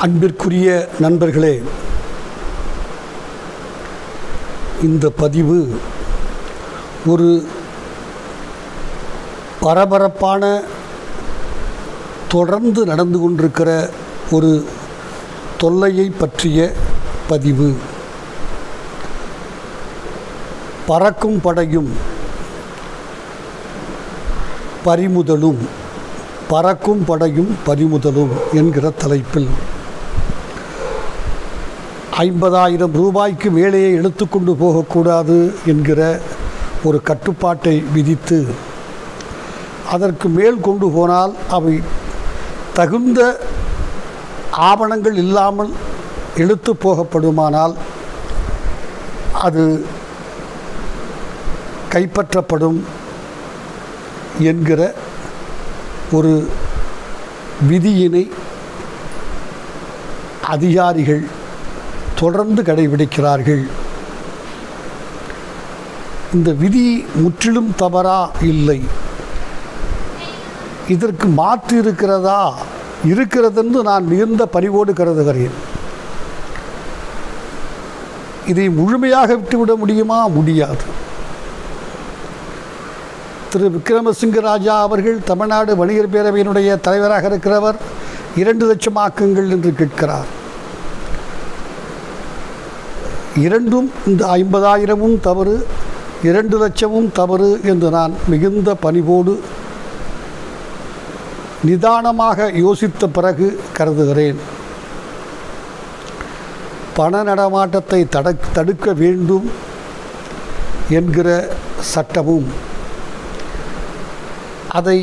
அன்பிற்குரிய நண்பர்களே, இந்த பதிவு ஒரு பரபரப்பான தொடர்ந்து நடந்து கொண்டிருக்கிற ஒரு தொல்லையை பற்றிய பதிவு. பறக்கும் படையும் பறிமுதலும், பறக்கும் படையும் பறிமுதலும் என்கிற தலைப்பில் 50,000 ரூபாய்க்கு மேலேயே எடுத்துக்கொண்டு போகக்கூடாது என்கிற ஒரு கட்டுப்பாட்டை விதித்து, அதற்கு மேல் கொண்டு போனால் அவை தகுந்த ஆவணங்கள் இல்லாமல் எடுத்து போகப்படுமானால் அது கைப்பற்றப்படும் என்கிற ஒரு விதியினை அதிகாரிகள் தொடர்ந்து கடைபிடிக்கிறார்கள். இந்த விதி முற்றிலும் தவறா? இல்லை. இதற்கு மாற்று இருக்கிறதா? இருக்கிறதென்று நான் மிகுந்த பரிவோடு கருதுகிறேன். இதை முழுமையாக விட்டுவிட முடியுமா? முடியாது. திரு விக்ரமசிங்க ராஜா அவர்கள் தமிழ்நாடு வணிகர் பேரவையினுடைய தலைவராக இருக்கிறவர் 2 லட்சம் ஆக்குங்கள் என்று கேட்கிறார். இரண்டும், இந்த 50,000ம் தவறு, 2 லட்சமும் தவறு என்று நான் மிகுந்த பணிவோடு நிதானமாக யோசித்த பிறகு கருதுகிறேன். பண நடமாட்டத்தை தடுக்க வேண்டும் என்கிற சட்டமும், அதை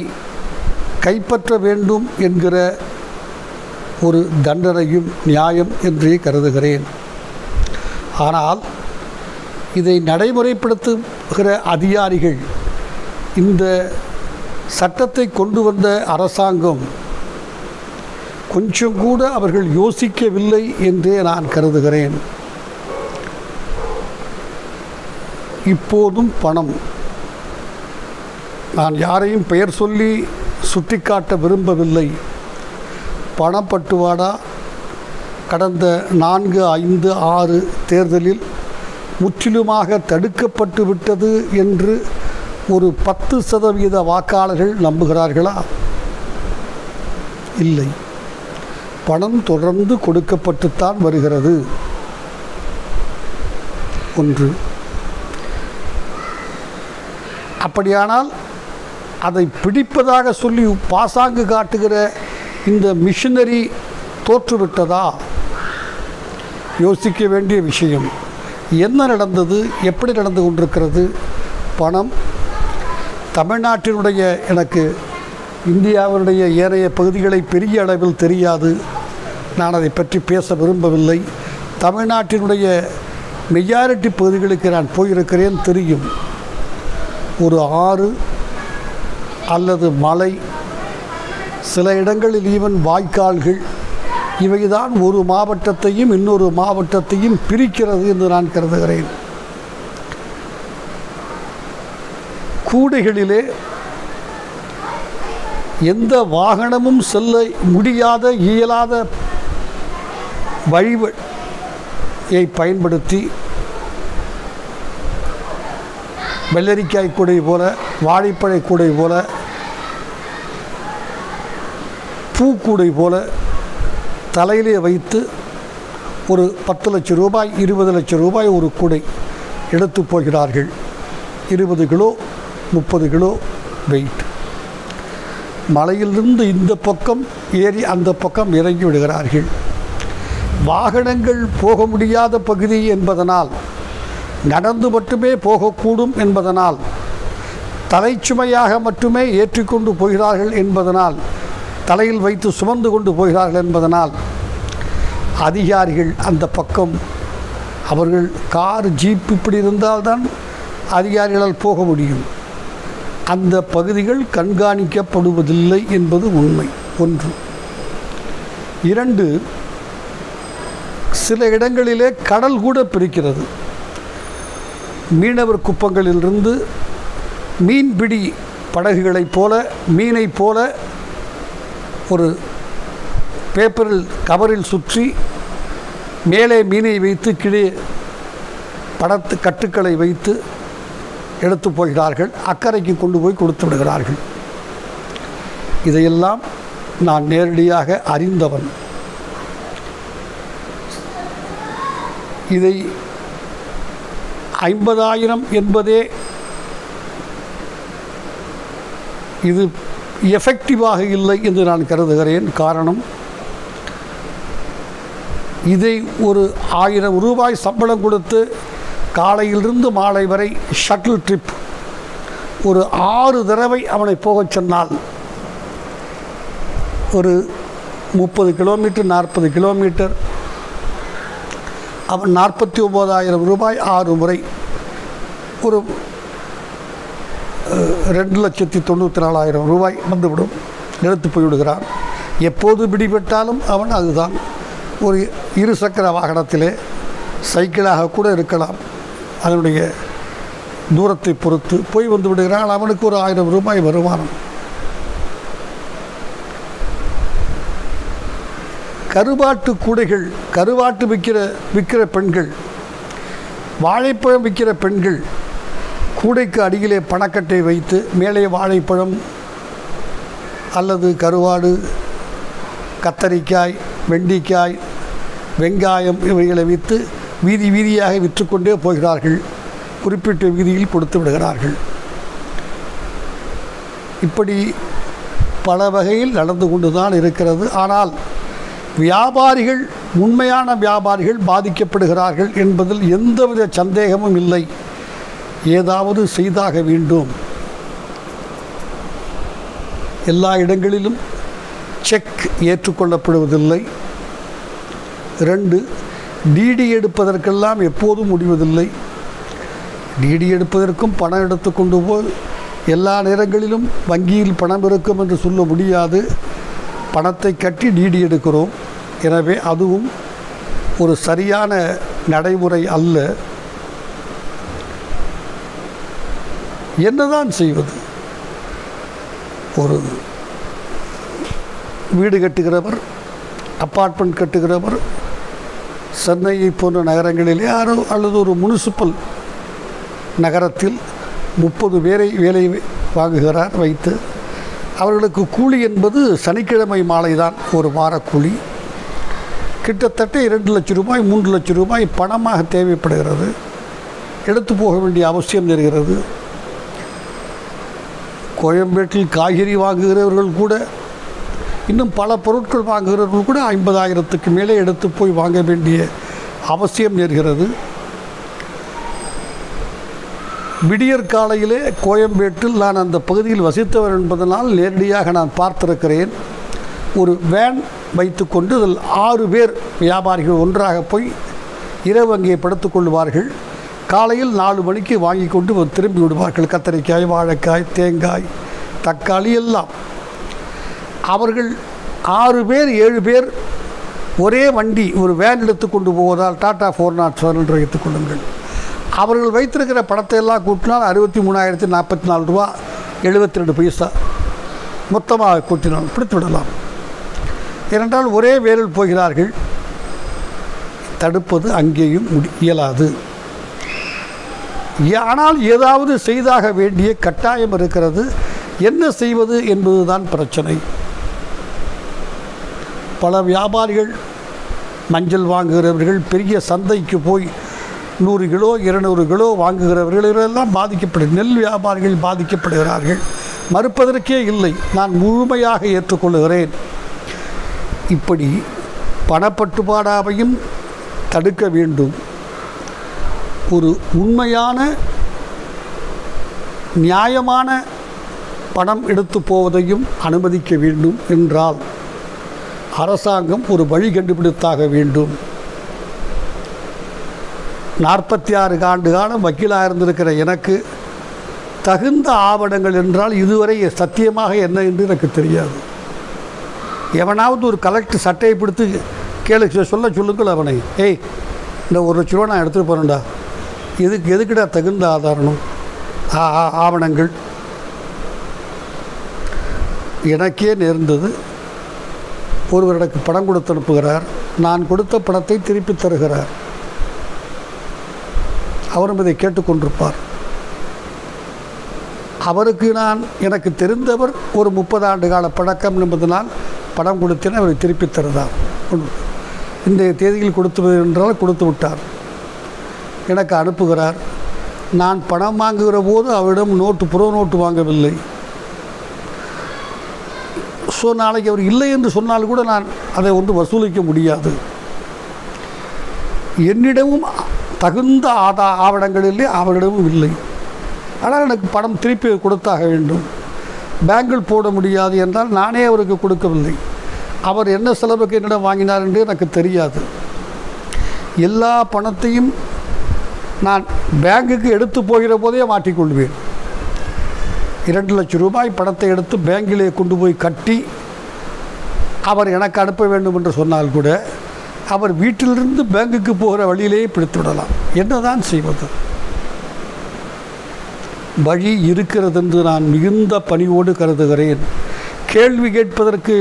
கைப்பற்ற வேண்டும் என்கிற ஒரு தண்டனையும் நியாயம் என்றே கருதுகிறேன். ஆனால் இதை நடைமுறைப்படுத்துகிற அதிகாரிகள், இந்த சட்டத்தை கொண்டு வந்த அரசாங்கம் கொஞ்சம் கூட அவர்கள் யோசிக்கவில்லை என்றே நான் கருதுகிறேன். இப்போதும் பணம், நான் யாரையும் பெயர் சொல்லி சுட்டிக்காட்ட விரும்பவில்லை. பணப்பட்டுவாடா கடந்த 4, 5, 6 தேர்தலில் முற்றிலுமாக தடுக்கப்பட்டு விட்டது என்று ஒரு 10% வாக்காளர்கள் நம்புகிறார்களா? இல்லை. பணம் தொடர்ந்து கொடுக்கப்பட்டுத்தான் வருகிறது. ஒன்று. அப்படியானால் அதை பிடிப்பதாக சொல்லி பாசாங்கு காட்டுகிற இந்த மிஷினரி தோற்றுவிட்டதா? யோசிக்க வேண்டிய விஷயம். என்ன நடந்தது? எப்படி நடந்து கொண்டிருக்கிறது? பணம் தமிழ்நாட்டினுடைய, எனக்கு இந்தியாவினுடைய ஏனைய பகுதிகளை பெரிய அளவில் தெரியாது, நான் அதை பற்றி பேச விரும்பவில்லை. தமிழ்நாட்டினுடைய மெஜாரிட்டி பகுதிகளுக்கு நான் போயிருக்கிறேன், தெரியும். ஒரு ஆறு அல்லது மலை, சில இடங்களில் ஈவன் வாய்க்கால்கள், இவைதான் ஒரு மாவட்டத்தையும் இன்னொரு மாவட்டத்தையும் பிரிக்கிறது என்று நான் கருதுகிறேன். கூடைகளிலே எந்த வாகனமும் செல்ல முடியாத, இயலாத வழியை பயன்படுத்தி வெள்ளரிக்காய் கூடை போல, வாழைப்பழ கூடை போல, பூக்கூடை போல தலையிலே வைத்து ஒரு 10 லட்சம் ரூபாய், 20 லட்சம் ரூபாய் ஒரு கூடை எடுத்து போகிறார்கள். 20 கிலோ, 30 கிலோ வெயிட். மலையிலிருந்து இந்த பக்கம் ஏறி அந்த பக்கம் இறங்கி விடுகிறார்கள். வாகனங்கள் போக முடியாத பகுதி என்பதனால், நடந்து மட்டுமே போகக்கூடும் என்பதனால், தலைச்சுமையாக மட்டுமே ஏற்றிக்கொண்டு போகிறார்கள் என்பதனால், தலையில் வைத்து சுமந்து கொண்டு போகிறார்கள் என்பதனால், அதிகாரிகள் அந்த பக்கம், அவர்கள் கார், ஜீப் இப்படி இருந்தால்தான் அதிகாரிகளால் போக முடியும். அந்த பகுதிகள் கண்காணிக்கப்படுவதில்லை என்பது உண்மை. 1. 2, சில இடங்களிலே கடல் கூட பிரிக்கிறது. மீனவர் குப்பங்களிலிருந்து மீன்பிடி படகுகளைப் போல, மீனைப் போல ஒரு பேப்பரில் கவரில் சுற்றி மேலே மீனை வைத்து கீழே படத்து கட்டுக்களை வைத்து எடுத்து போகிறார்கள். அக்கறைக்கு கொண்டு போய் கொடுத்து விடுகிறார்கள். இதையெல்லாம் நான் நேரடியாக அறிந்தவன். இதை 50,000 என்பதே இது எஃபெக்டிவாக இல்லை என்று நான் கருதுகிறேன். காரணம், இதை ஒரு 1000 ரூபாய் சம்பளம் கொடுத்து காலையிலிருந்து மாலை வரை ஷட்டில் ட்ரிப் ஒரு 6 தடவை அவனை போகச் சொன்னால் ஒரு 30 கிலோமீட்டர் 40 கிலோமீட்டர் அவன் 49,000 ரூபாய் 6 முறை ஒரு 2,94,000 ரூபாய் வந்துவிடும். எடுத்து போய்விடுகிறான். எப்போது பிடிபட்டாலும் அவன் அதுதான். ஒரு 2 சக்கர வாகனத்திலே சைக்கிளாக கூட இருக்கலாம், அதனுடைய தூரத்தை பொறுத்து போய் வந்து விடுகிறான். அவனுக்கு ஒரு 1000 ரூபாய் வருமானம். கருவாட்டு கூடைகள், கருவாட்டு விற்கிற பெண்கள், வாழைப்பழம் விற்கிற பெண்கள் கூடைக்கு அடியிலே பணக்கட்டை வைத்து மேலே வாழைப்பழம் அல்லது கருவாடு, கத்தரிக்காய், வெண்டிக்காய், வெங்காயம் இவைகளை விற்று வீதி வீதியாக விற்றுக்கொண்டே போகிறார்கள். குறிப்பிட்ட வீதியில் கொடுத்து விடுகிறார்கள். இப்படி பல வகையில் நடந்து கொண்டு தான் இருக்கிறது. ஆனால் வியாபாரிகள், உண்மையான வியாபாரிகள் பாதிக்கப்படுகிறார்கள் என்பதில் எந்தவித சந்தேகமும் இல்லை. ஏதாவது செய்தாக வேண்டும். எல்லா இடங்களிலும் செக் ஏற்றுக்கொள்ளப்படுவதில்லை. 2, டிடி எடுப்பதற்கெல்லாம் எப்போதும் முடிவதில்லை. டிடி எடுப்பதற்கும் பணம் எடுத்து கொண்டு போய் எல்லா நேரங்களிலும் வங்கியில் பணம் இருக்கும் என்று சொல்ல முடியாது. பணத்தை கட்டி டிடி எடுக்கிறோம். எனவே அதுவும் ஒரு சரியான நடைமுறை அல்ல. என்னதான் செய்வது? ஒரு வீடு கட்டுகிறவர், அப்பார்ட்மெண்ட் கட்டுகிறவர் சென்னையை போன்ற நகரங்களிலே அல்லது ஒரு முனிசிபல் நகரத்தில் 30 பேரை வேலை வாங்குகிறார் வைத்து. அவர்களுக்கு கூலி என்பது சனிக்கிழமை மாலை தான் ஒரு வார கூலி. கிட்டத்தட்ட 2 லட்சம் ரூபாய் 3 லட்சம் ரூபாய் பணமாக தேவைப்படுகிறது. எடுத்து போக வேண்டிய அவசியம் இருக்கிறது. கோயம்பேட்டில் காய்கறி வாங்குகிறவர்கள் கூட, இன்னும் பல பொருட்கள் வாங்குகிறவர்கள் கூட 50,000க்கு மேலே எடுத்து போய் வாங்க வேண்டிய அவசியம் நேர்கிறது. விடியற் காலையிலே கோயம்பேட்டில் நான் அந்த பகுதியில் வசித்தவர் என்பதனால் நேரடியாக நான் பார்த்திருக்கிறேன். ஒரு வேன் வைத்து கொண்டு அதில் 6 பேர் வியாபாரிகள் ஒன்றாக போய் இரவு அங்கே படுத்துக்கொள்வார்கள். காலையில் 4 மணிக்கு வாங்கி கொண்டு திரும்பி விடுவார்கள். கத்தரிக்காய், வாழைக்காய், தேங்காய், தக்காளி எல்லாம். அவர்கள் 6 பேர் 7 பேர் ஒரே வண்டி, ஒரு வேன் எடுத்து கொண்டு போவதால் டாடா 407 என்று வைத்துக் கொள்ளுங்கள். அவர்கள் வைத்திருக்கிற பணத்தை எல்லாம் கூட்டினால் 63,044 ரூபா 72 பைசா மொத்தமாக கூட்டினால் பிடித்து விடலாம். ஏனென்றால் ஒரே வேரில் போகிறார்கள். தடுப்பது அங்கேயும் இயலாது. ஆனால் ஏதாவது செய்தாக வேண்டிய கட்டாயம் இருக்கிறது. என்ன செய்வது என்பதுதான் பிரச்சனை. பல வியாபாரிகள், மஞ்சள் வாங்குகிறவர்கள், பெரிய சந்தைக்கு போய் 100 கிலோ 200 கிலோ வாங்குகிறவர்கள் இவரெல்லாம் நெல் வியாபாரிகள் பாதிக்கப்படுகிறார்கள். மறுப்பதற்கே இல்லை, நான் முழுமையாக ஏற்றுக்கொள்கிறேன். இப்படி பணப்பட்டுப்பாடாவையும் தடுக்க வேண்டும். ஒரு உண்மையான நியாயமான பணம் எடுத்து போவதையும் அனுமதிக்க வேண்டும் என்றால் அரசாங்கம் ஒரு வழி கண்டுபிடித்தாக வேண்டும். 46 ஆண்டு காலம் வக்கீலாக இருந்திருக்கிற எனக்கு தகுந்த ஆவணங்கள் என்றால் இதுவரை சத்தியமாக என்ன என்று எனக்கு தெரியாது. எவனாவது ஒரு கலெக்டர் சட்டையை பிடித்து சொல்லுங்கள் அவனை, ஏய் இந்த 1 லட்ச ரூபா நான் எடுத்துகிட்டு போகிறேன்டா, எதுக்குடா தகுந்த ஆதாரம் ஆவணங்கள்? எனக்கே நேர்ந்தது. ஒருவர் எனக்கு பணம் கொடுத்து அனுப்புகிறார். நான் கொடுத்த பணத்தை திருப்பி தருகிறார். அவரும் இதை கேட்டுக்கொண்டிருப்பார். அவருக்கு எனக்கு தெரிந்தவர் ஒரு 30 ஆண்டு கால பழக்கம் என்பதனால் பணம் கொடுத்தேன், அவரை திருப்பி தருதார். இந்த தேதியில் கொடுத்து என்றால் கொடுத்து விட்டார். எனக்கு அனுப்புகிறார். நான் பணம் வாங்குகிற போது அவரிடம் புறோ நோட்டு வாங்கவில்லை. ஸோ நாளைக்கு அவர் இல்லை என்று சொன்னால் கூட நான் அதை வசூலிக்க முடியாது. என்னிடமும் தகுந்த ஆவணங்கள் இல்லை, அவரிடமும் இல்லை. ஆனால் எனக்கு பணம் திருப்பி கொடுத்தாக வேண்டும். பேங்கில் போட முடியாது என்றால் நானே அவருக்கு கொடுக்கவில்லை. அவர் என்ன செலவுக்கு என்னிடம் வாங்கினார் என்று எனக்கு தெரியாது. எல்லா பணத்தையும் நான் பேங்குக்கு எடுத்து போகிற போதே மாட்டிக்கொள்வேன். 2 லட்சம் ரூபாய் பணத்தை எடுத்து பேங்கிலே கொண்டு போய் கட்டி அவர் எனக்கு அனுப்ப வேண்டும் என்று சொன்னால் கூட அவர் வீட்டிலிருந்து பேங்குக்கு போகிற வழியிலேயே பிடித்து விடலாம். என்னதான் செய்வது? வழி இருக்கிறது என்று நான் மிகுந்த பணிவோடு கருதுகிறேன். கேள்வி கேட்பதற்கு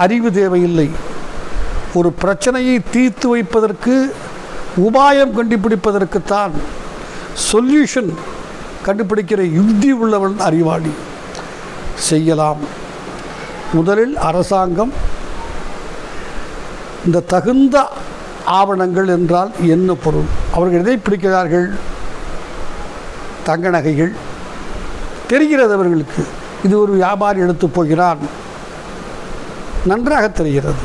அறிவு தேவையில்லை. ஒரு பிரச்சனையை தீர்த்து வைப்பதற்கு உபாயம் கண்டுபிடிப்பதற்குத்தான், சொல்யூஷன் கண்டுபிடிக்கிற யுக்தி உள்ளவன் அறிவாளி. செய்யலாம். முதலில் அரசாங்கம் இந்த தகுந்த ஆவணங்கள் என்றால் என்ன பொருள்? அவர்கள் எதை பிடிக்கிறார்கள்? தங்க நகைகள் தெரிகிறது அவர்களுக்கு. இது ஒரு வியாபாரி எடுத்து போகிறான், நன்றாக தெரிகிறது.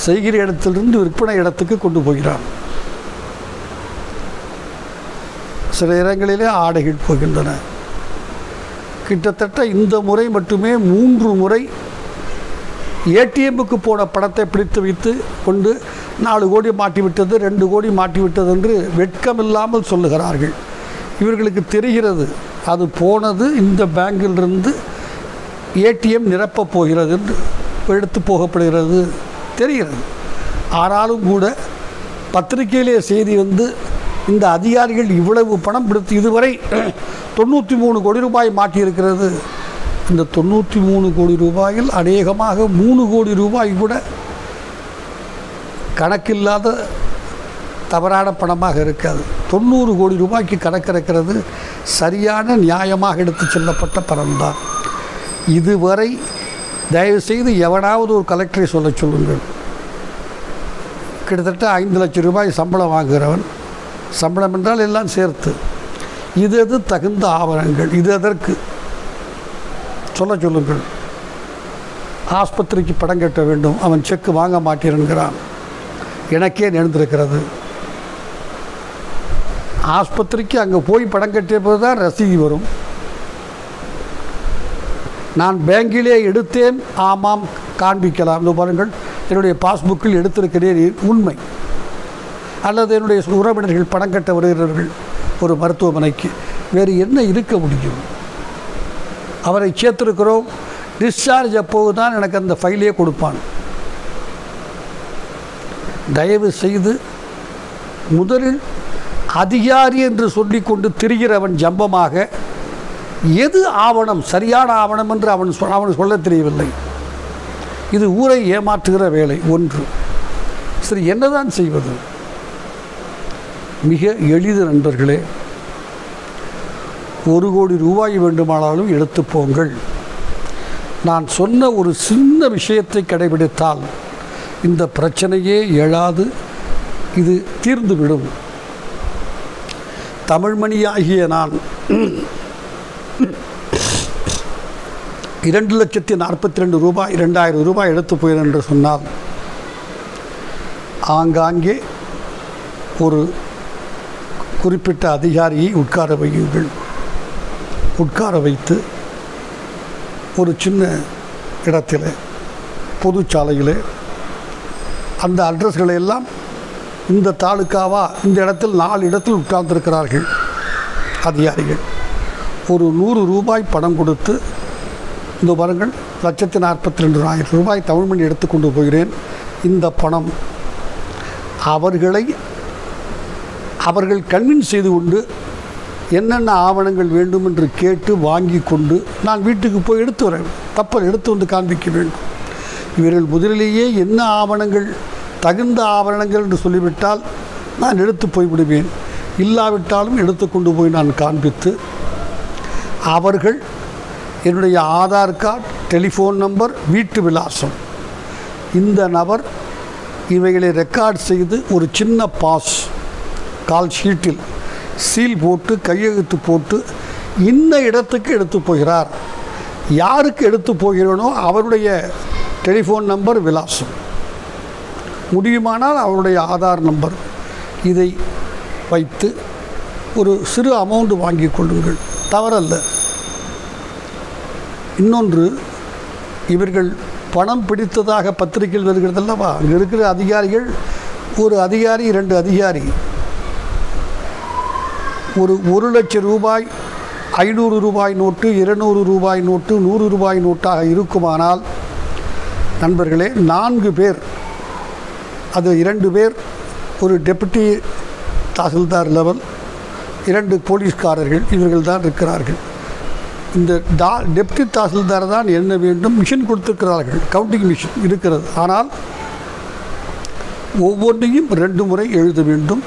செய்கிற இடத்திலிருந்து விற்பனை இடத்துக்கு கொண்டு போகிறான். சில இடங்களிலே ஆடைகள் போகின்றன. கிட்டத்தட்ட இந்த முறை மட்டுமே 3 முறை ஏடிஎம்முக்கு போன பணத்தை பிடித்து வைத்து கொண்டு 4 கோடி மாட்டிவிட்டது, 2 கோடி மாட்டிவிட்டது என்று வெட்கமில்லாமல் சொல்லுகிறார்கள். இவர்களுக்கு தெரிகிறது அது போனது இந்த பேங்கிலிருந்து ஏடிஎம் நிரப்பப் போகிறது என்று எடுத்து போகப்படுகிறது தெரிகிறது. ஆனாலும் கூட பத்திரிகையிலே செய்தி இந்த அதிகாரிகள் இவ்வளவு பணம் பிடித்து இதுவரை 93 கோடி ரூபாய் மாட்டியிருக்கிறது. இந்த 93 கோடி ரூபாயில் அநேகமாக 3 கோடி ரூபாய் கூட கணக்கில்லாத தவறான பணமாக இருக்காது. 90 கோடி ரூபாய்க்கு கணக்கு இருக்கிறது. சரியான நியாயமாக எடுத்து செல்லப்பட்ட பணம்தான். இதுவரை தயவுசெய்து எவனாவது ஒரு கலெக்டரை சொல்லுங்கள். கிட்டத்தட்ட 5 லட்சம் ரூபாய் சம்பளம் வாங்குகிறவன், சம்பளம் என்றால் எல்லாம் சேர்த்து, இது தகுந்த ஆவணங்கள், இது எதற்கு சொல்லுங்கள். ஆஸ்பத்திரிக்கு பணம் கட்ட வேண்டும், அவன் செக்கு வாங்க மாட்டேன்கிறான். எனக்கே நேர்ந்திருக்கிறது. ஆஸ்பத்திரிக்கு அங்கே போய் பணம் கட்டிய போது தான் ரசீது வரும். நான் பேங்கிலே எடுத்தேன், ஆமாம் காண்பிக்கலாம், இந்த பாருங்கள் என்னுடைய பாஸ்புக்கில் எடுத்திருக்கிறேன், உண்மை. அல்லது என்னுடைய உறவினர்கள் பணம் கட்ட வருகிறார்கள் ஒரு மருத்துவமனைக்கு, வேறு என்ன இருக்க முடியும்? அவரை சேர்த்திருக்கிறோம், டிஸ்சார்ஜ் அப்போது தான் எனக்கு அந்த ஃபைலே கொடுப்பான். தயவு செய்து முதலில் அதிகாரி என்று சொல்லிக்கொண்டு திரிகிறவன் ஜம்பமாக எது ஆவணம், சரியான ஆவணம் என்று அவன் சொல்ல தெரியவில்லை. இது ஊரை ஏமாற்றுகிற வேலை. ஒன்று. சரி, என்னதான் செய்வது? மிக எளிது நண்பர்களே. 1 கோடி ரூபாய் வேண்டுமானாலும் எடுத்து போங்கள். நான் சொன்ன ஒரு சின்ன விஷயத்தை கடைபிடித்தால் இந்த பிரச்சனையே எழாது, இது தீர்ந்துவிடும். தமிழ்மணியாகிய நான் 2,42,000 ரூபாய் 2,000 ரூபாய் எடுத்து போகிறேன் என்று சொன்னால் ஆங்காங்கே ஒரு குறிப்பிட்ட அதிகாரியை உட்கார வையுங்கள். உட்கார வைத்து ஒரு சின்ன இடத்தில் பொது சாலையில் அந்த அட்ரஸ்களை எல்லாம், இந்த தாலுக்காவா, இந்த இடத்தில் 4 இடத்தில் உட்கார்ந்திருக்கிறார்கள் அதிகாரிகள். ஒரு 100 ரூபாய் பணம் கொடுத்து, இந்த பாருங்கள் 1,42,000 ரூபாய் தமிழ்மணி எடுத்துக்கொண்டு போகிறேன். இந்த பணம் அவர்கள் கன்வின்ஸ் செய்து கொண்டு என்னென்ன ஆவணங்கள் வேண்டும் என்று கேட்டு வாங்கி கொண்டு நான் வீட்டுக்கு போய் எடுத்து வரேன். கப்பல் எடுத்து வந்து காண்பிக்க வேண்டும். இவர்கள் முதலிலேயே என்ன ஆவணங்கள் தகுந்த ஆவணங்கள் என்று சொல்லிவிட்டால் நான் எடுத்து போய்விடுவேன். இல்லாவிட்டாலும் எடுத்துக்கொண்டு போய் நான் காண்பித்து அவர்கள் என்னுடைய ஆதார் கார்டு, டெலிஃபோன் நம்பர், வீட்டு விலாசம், இந்த நபர் இவைகளை ரெக்கார்ட் செய்து ஒரு சின்ன பாஸ் கால் ஷீட்டில் சீல் போட்டு கையெழுத்து போட்டு இந்த இடத்துக்கு எடுத்து போகிறார், யாருக்கு எடுத்து போகிறேனோ அவருடைய டெலிஃபோன் நம்பர், விலாசம், முடியுமானால் அவருடைய ஆதார் நம்பர், இதை வைத்து ஒரு சிறு அமௌண்ட் வாங்கி கொள்ளுங்கள், தவறல்ல. இன்னொன்று, இவர்கள் பணம் பிடித்ததாக பத்திரிகையில் வருகிறது அல்லவா, அங்கே இருக்கிற அதிகாரிகள், ஒரு அதிகாரி 2 அதிகாரி ஒரு 1,00,000 ரூபாய் 500 ரூபாய் நோட்டு, 200 ரூபாய் நோட்டு, 100 ரூபாய் நோட்டாக இருக்குமானால் நண்பர்களே 4 பேர், அது 2 பேர் ஒரு டெப்யூட்டி தாசில்தார் லெவல், 2 போலீஸ்காரர்கள், இவர்கள் தான் இருக்கிறார்கள். இந்த டெப்யூட்டி தாசில்தார் தான் என்ன வேண்டும் மிஷின் கொடுத்திருக்கிறார்கள், கவுண்டிங் மிஷின் இருக்கிறது. ஆனால் ஒவ்வொன்றையும் 2 முறை எழுத வேண்டும்.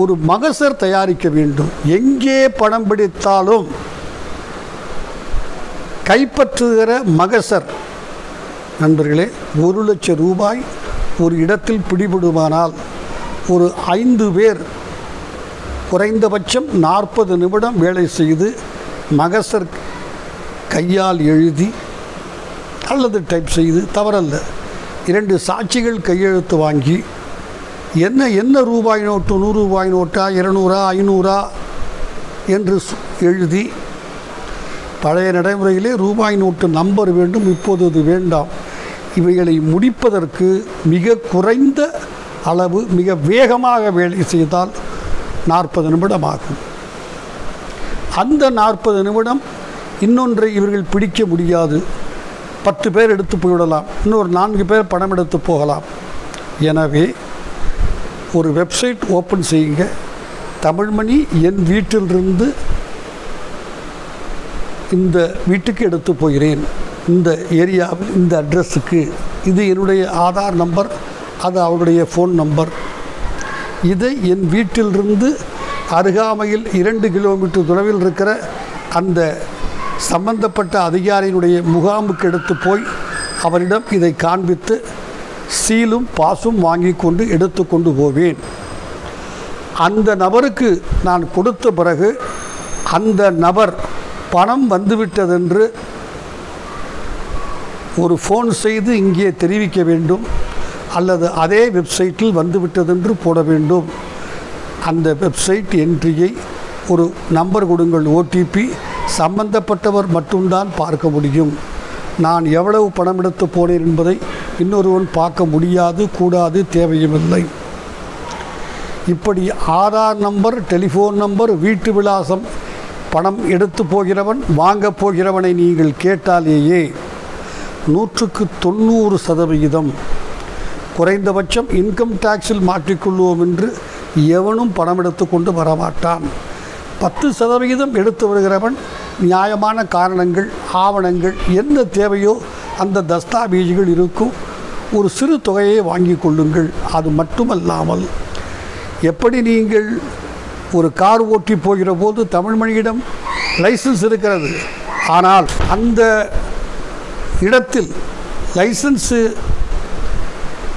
ஒரு மகசர் தயாரிக்க வேண்டும். எங்கே பணம் பிடித்தாலும் கைப்பற்றுகிற மகசர் நண்பர்களே 1,00,000 ரூபாய் ஒரு இடத்தில் பிடிபடுமானால் ஒரு 5 பேர் குறைந்தபட்சம் 40 நிமிடம் வேலை செய்து மகசர் கையால் எழுதி அல்லது டைப் செய்து, தவறல்ல, 2 சாட்சிகள் கையெழுத்து வாங்கி என்ன ரூபாய் நோட்டு, 100 ரூபாய் நோட்டா, 200, 500 என்று எழுதி, பழைய நடைமுறையிலே ரூபாய் நோட்டு நம்பர் வேண்டும், இப்போது அது வேண்டாம். இவைகளை முடிப்பதற்கு மிக குறைந்த அளவு மிக வேகமாக வேலை செய்தால் 40 நிமிடம் ஆகும். அந்த 40 நிமிடம் இன்னொன்றை இவர்கள் பிடிக்க முடியாது. 10 பேர் எடுத்து போய்விடலாம், இன்னொரு 4 பேர் பணம் எடுத்து போகலாம். எனவே ஒரு வெப்சைட் ஓப்பன் செய்யுங்க, தமிழ்மணி என் வீட்டிலிருந்து இந்த வீட்டுக்கு எடுத்து போகிறேன், இந்த ஏரியாவில் இந்த அட்ரஸுக்கு, இது என்னுடைய ஆதார் நம்பர், அது அவருடைய ஃபோன் நம்பர், இதை என் வீட்டிலிருந்து அருகாமையில் 2 கிலோமீட்டர் தொலைவில் இருக்கிற அந்த சம்பந்தப்பட்ட அதிகாரியினுடைய முகாமுக்கு எடுத்து போய் அவரிடம் இதை காண்பித்து சீலும் பாசும் வாங்கி கொண்டு எடுத்து கொண்டு போவேன். அந்த நபருக்கு நான் கொடுத்த பிறகு அந்த நபர் பணம் வந்துவிட்டதென்று ஒரு ஃபோன் செய்து இங்கே தெரிவிக்க வேண்டும், அல்லது அதே வெப்சைட்டில் வந்துவிட்டதென்று போட வேண்டும். அந்த வெப்சைட் என்ட்ரியை ஒரு நம்பர் கொடுங்கள், ஓடிபி, சம்பந்தப்பட்டவர் மட்டும்தான் பார்க்க முடியும். நான் எவ்வளவு பணம் எடுத்து போனேன் என்பதை இன்னொருவன் பார்க்க முடியாது, கூடாது, தேவையுமில்லை. இப்படி ஆதார் நம்பர், டெலிஃபோன் நம்பர், வீட்டு விலாசம், பணம் எடுத்து போகிறவன் வாங்க போகிறவனை நீங்கள் கேட்டாலேயே 100% குறைந்தபட்சம் இன்கம் டேக்ஸில் மாற்றிக்கொள்வோம் என்று எவனும் பணம் எடுத்து கொண்டு வரமாட்டான். 10% எடுத்து வருகிறவன் நியாயமான காரணங்கள், ஆவணங்கள், என்ன தேவையோ அந்த தஸ்தாவேஜுகள் இருக்கும், ஒரு சிறு தொகையை வாங்கி கொள்ளுங்கள். அது மட்டுமல்லாமல், எப்படி நீங்கள் ஒரு கார் ஓட்டி போகிற போது தமிழ்மணியிடம் லைசன்ஸ் இருக்கிறது, ஆனால் அந்த இடத்தில் லைசன்ஸு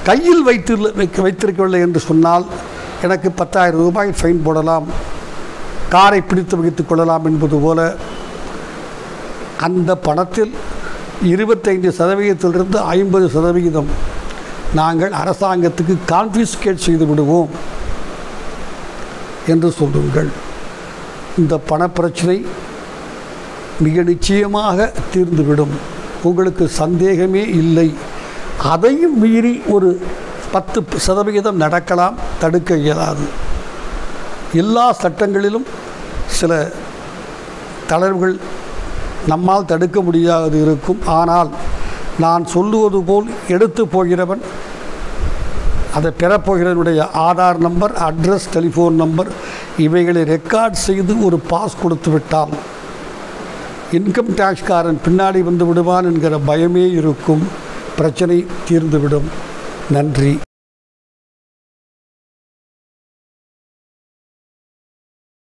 கையில் வைத்திருக்கவில்லை என்று சொன்னால் எனக்கு 10,000 ரூபாய் ஃபைன் போடலாம், காரை பிடித்து வைத்துக் கொள்ளலாம் என்பது போல அந்த பணத்தில் 25% 50% நாங்கள் அரசாங்கத்துக்கு கான்ஃபிஸ்கேட் செய்து விடுவோம் என்று சொல்லுங்கள். இந்த பணப்பிரச்சனை மிக நிச்சயமாக தீர்ந்துவிடும், உங்களுக்கு சந்தேகமே இல்லை. அதையும் மீறி ஒரு 10% நடக்கலாம், தடுக்க இயலாது. எல்லா சட்டங்களிலும் சில தளர்வுகள் நம்மால் தடுக்க முடியாது இருக்கும். ஆனால் நான் சொல்லுவது போல் எடுத்து போகிறவன், அதை பெறப்போகிறவனுடைய Aadhaar number, address, telephone number இவைகளை ரெக்கார்ட் செய்து ஒரு பாஸ் கொடுத்து விட்டால் இன்கம் டேக்ஸ்காரன் பின்னாடி வந்து விடுவான் என்கிற பயமே இருக்கும். பிரச்சனை தீர்ந்துவிடும். நன்றி.